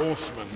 horsemen.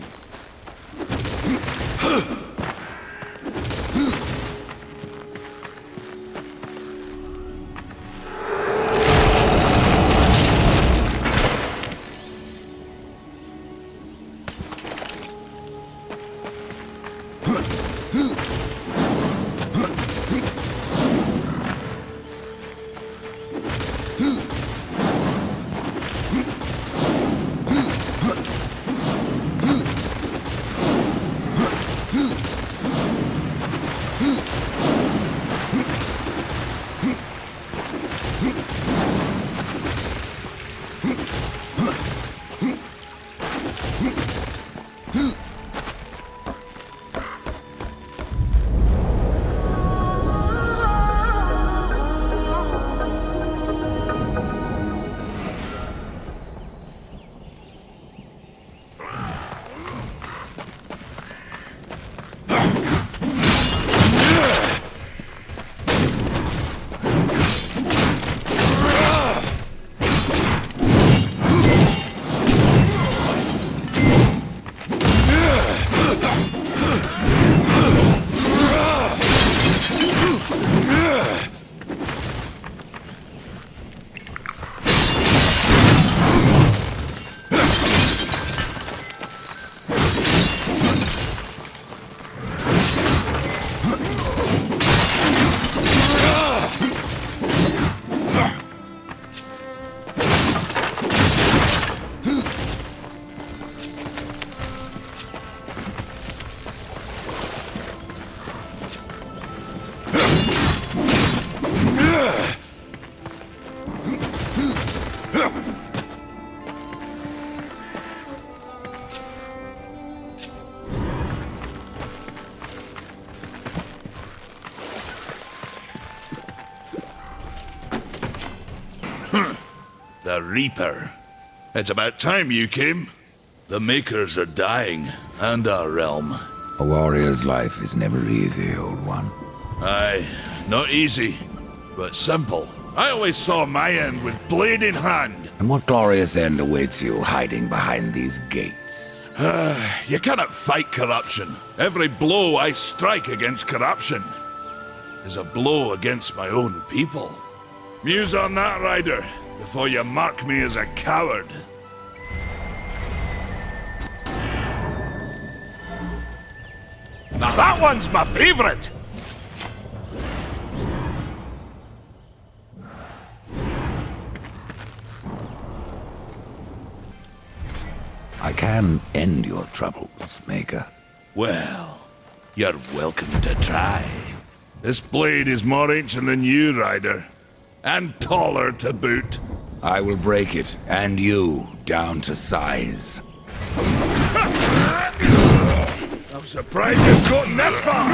The Reaper. It's about time you came. The Makers are dying, and our realm. A warrior's life is never easy, old one. Aye, not easy, but simple. I always saw my end with blade in hand. And what glorious end awaits you hiding behind these gates? You cannot fight corruption. Every blow I strike against corruption is a blow against my own people. Muse on that, Rider, before you mark me as a coward. Now that one's my favorite! I can end your troubles, Maker. Well, you're welcome to try. This blade is more ancient than you, Rider. And taller to boot. I will break it, and you, down to size. I'm surprised you've gotten that far!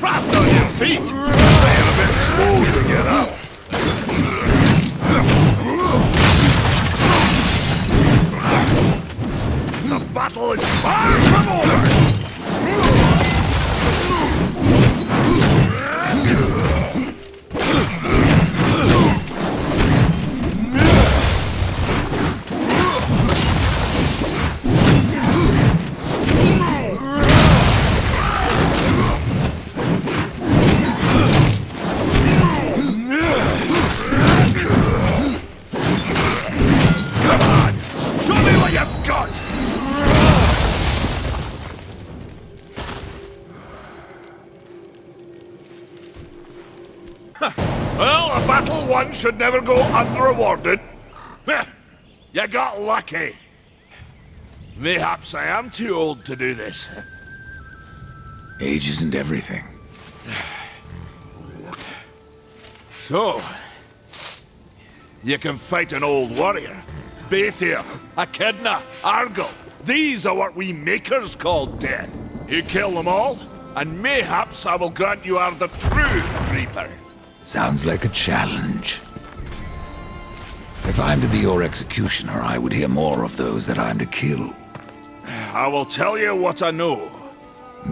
Fast on your feet! They're a bit slow to get up. The battle is far from over! Well, a battle won should never go unrewarded. You got lucky. Mayhaps I am too old to do this. Age isn't everything. So, you can fight an old warrior. Baethir, Echidna, Argyll. These are what we Makers call death. You kill them all, and mayhaps I will grant you are the true Reaper. Sounds like a challenge. If I'm to be your executioner, I would hear more of those that I'm to kill. I will tell you what I know.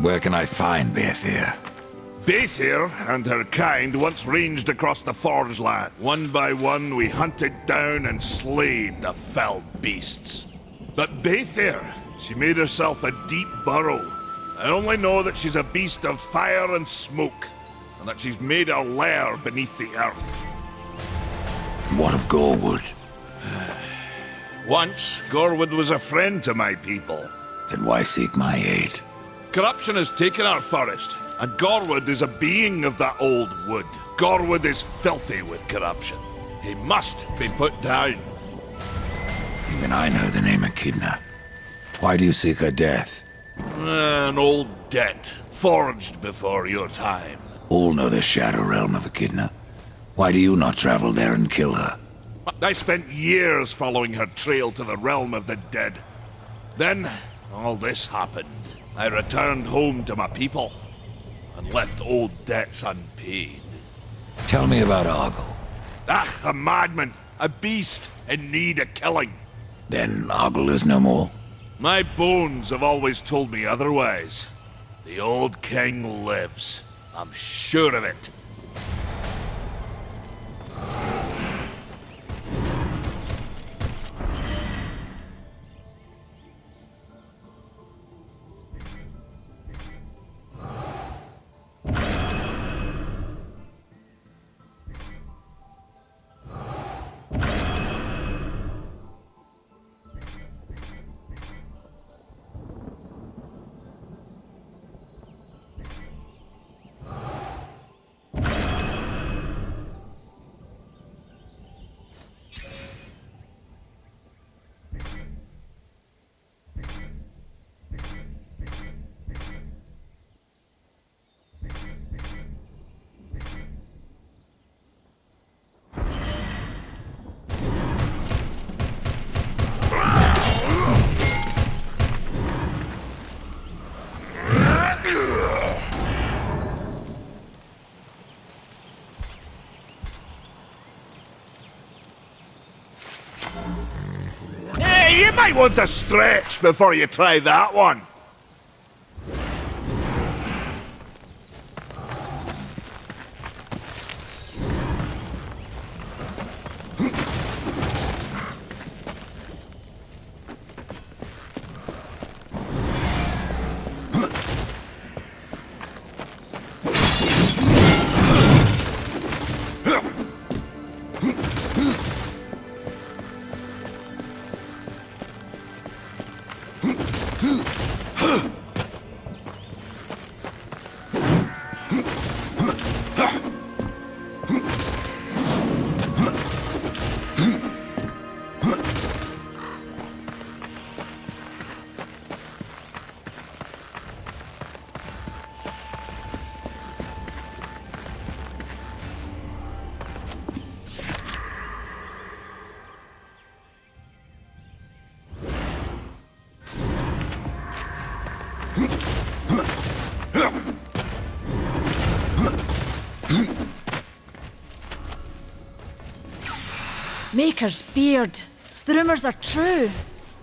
Where can I find Bethyr? Bethyr and her kind once ranged across the Forge land. One by one, we hunted down and slayed the fell beasts. But Bethyr, she made herself a deep burrow. I only know that she's a beast of fire and smoke, and that she's made her lair beneath the earth. What of Gorwood? Once, Gorwood was a friend to my people. Then why seek my aid? Corruption has taken our forest, and Gorwood is a being of that old wood. Gorwood is filthy with corruption. He must be put down. Even I know the name Echidna. Why do you seek her death? An old debt, forged before your time. All know the Shadow Realm of Echidna. Why do you not travel there and kill her? I spent years following her trail to the realm of the dead. Then, all this happened. I returned home to my people, and left old debts unpaid. Tell me about Argyll. Ah, a madman, a beast in need of killing. Then Argyll is no more? My bones have always told me otherwise. The old king lives. I'm sure of it. You might want to stretch before you try that one. Maker's beard. The rumors are true.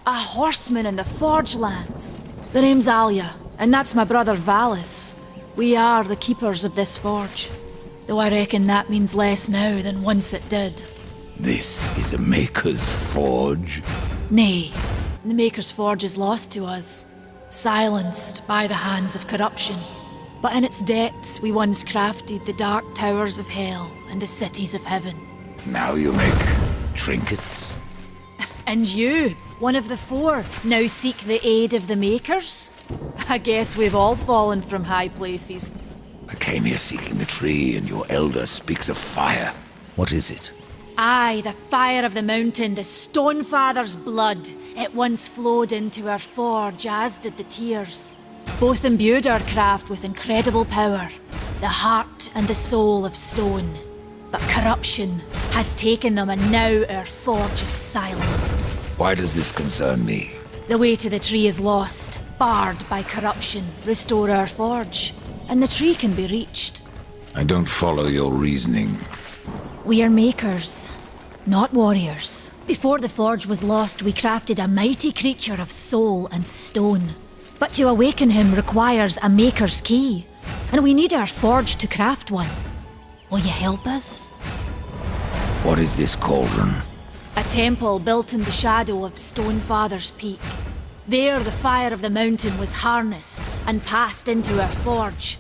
A horseman in the Forge lands. The name's Alia, and that's my brother Valis. We are the keepers of this forge. Though I reckon that means less now than once it did. This is a Maker's Forge? Nay, the Maker's Forge is lost to us. Silenced by the hands of corruption. But in its depths we once crafted the dark towers of hell and the cities of heaven. Now you make trinkets? And you, one of the four, now seek the aid of the Makers? I guess we've all fallen from high places. I came here seeking the tree, and your elder speaks of fire. What is it? Aye, the fire of the mountain, the Stonefather's blood. It once flowed into our forge, as did the tears. Both imbued our craft with incredible power, the heart and the soul of stone. But corruption has taken them, and now our forge is silent. Why does this concern me? The way to the tree is lost, barred by corruption. Restore our forge, and the tree can be reached. I don't follow your reasoning. We are makers, not warriors. Before the forge was lost, we crafted a mighty creature of soul and stone. But to awaken him requires a maker's key, and we need our forge to craft one. Will you help us? What is this cauldron? A temple built in the shadow of Stonefather's Peak. There the fire of the mountain was harnessed and passed into our forge.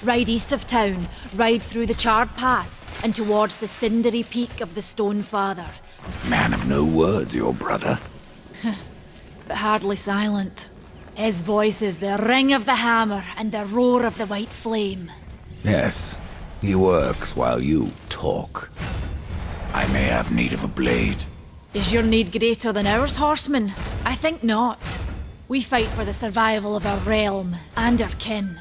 Ride east of town, ride through the charred pass, and towards the cindery peak of the Stonefather. Man of no words, your brother. But hardly silent. His voice is the ring of the hammer and the roar of the white flame. Yes, he works while you talk. I may have need of a blade. Is your need greater than ours, horseman? I think not. We fight for the survival of our realm and our kin.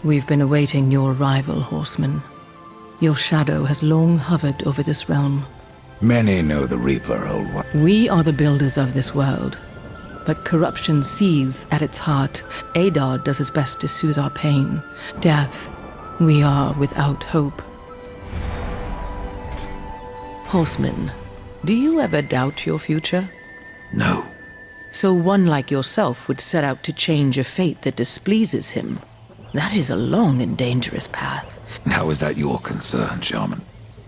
We've been awaiting your arrival, horseman. Your shadow has long hovered over this realm. Many know the Reaper, old one. We are the builders of this world, but corruption seethes at its heart. Adar does his best to soothe our pain. Death, we are without hope. Horseman, do you ever doubt your future? No. So one like yourself would set out to change a fate that displeases him. That is a long and dangerous path. How is that your concern, Shaman?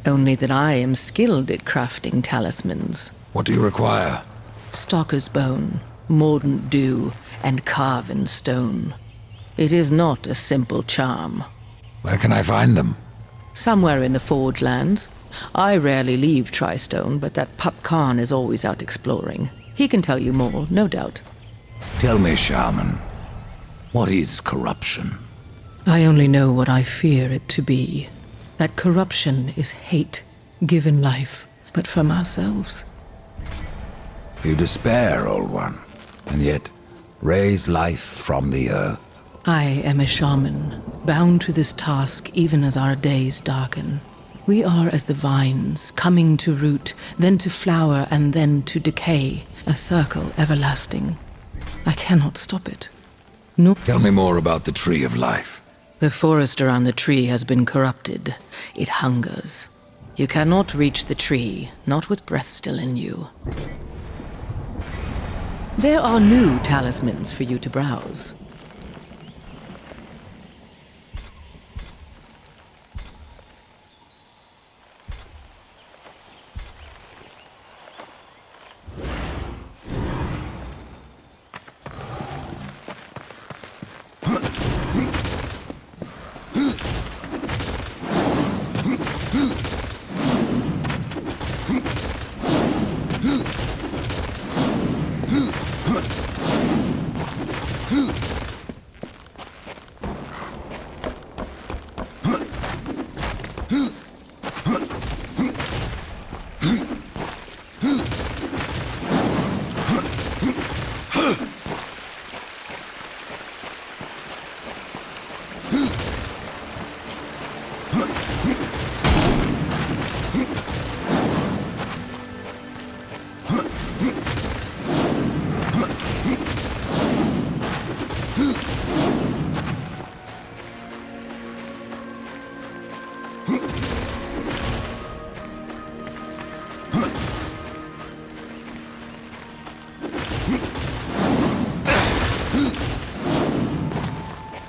Only that I am skilled at crafting talismans. What do you require? Stalker's bone, mordant dew, and carven stone. It is not a simple charm. Where can I find them? Somewhere in the Forge Lands. I rarely leave Tristone, but that Pup Khan is always out exploring. He can tell you more, no doubt. Tell me, Shaman, what is corruption? I only know what I fear it to be. That corruption is hate, given life, but from ourselves. You despair, old one, and yet raise life from the earth. I am a shaman, bound to this task even as our days darken. We are as the vines, coming to root, then to flower, and then to decay, a circle everlasting. I cannot stop it. No. Tell me more about the Tree of Life. The forest around the tree has been corrupted. It hungers. You cannot reach the tree, not with breath still in you. There are new talismans for you to browse.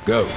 Go.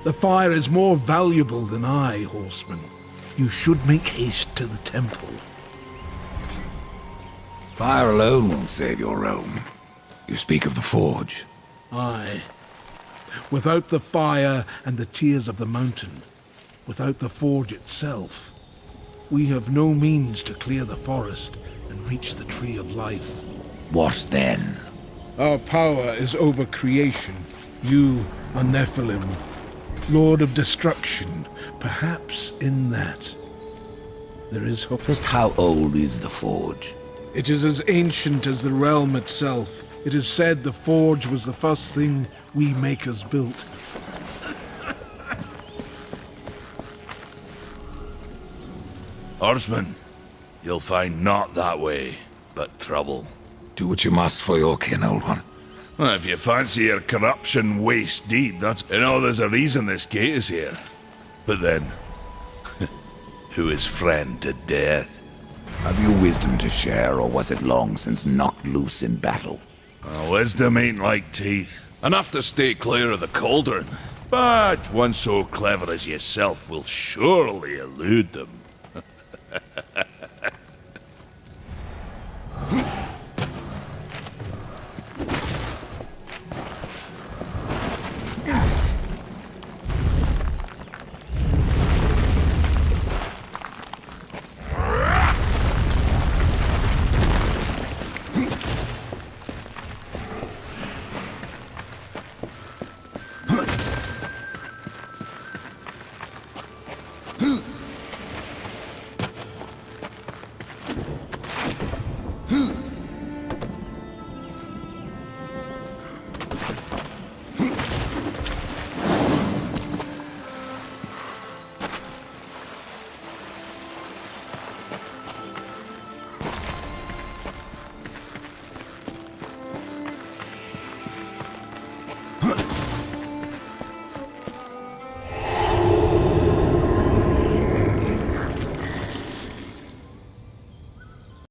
The fire is more valuable than I, horseman. You should make haste to the temple. Fire alone won't save your realm. You speak of the forge. Aye. Without the fire and the tears of the mountain, without the forge itself, we have no means to clear the forest and reach the tree of life. What then? Our power is over creation. You are Nephilim, Lord of Destruction. Perhaps in that there is hope. Just how old is the forge? It is as ancient as the realm itself. It is said the forge was the first thing we makers built. Horseman, you'll find not that way, but trouble. Do what you must for your kin, old one. Well, if you fancy your corruption waist deep, that's... You know, there's a reason this gate is here. But then, who is friend to death? Have you wisdom to share, or was it long since knocked loose in battle? Wisdom ain't like teeth. Enough to stay clear of the cauldron. But one so clever as yourself will surely elude them.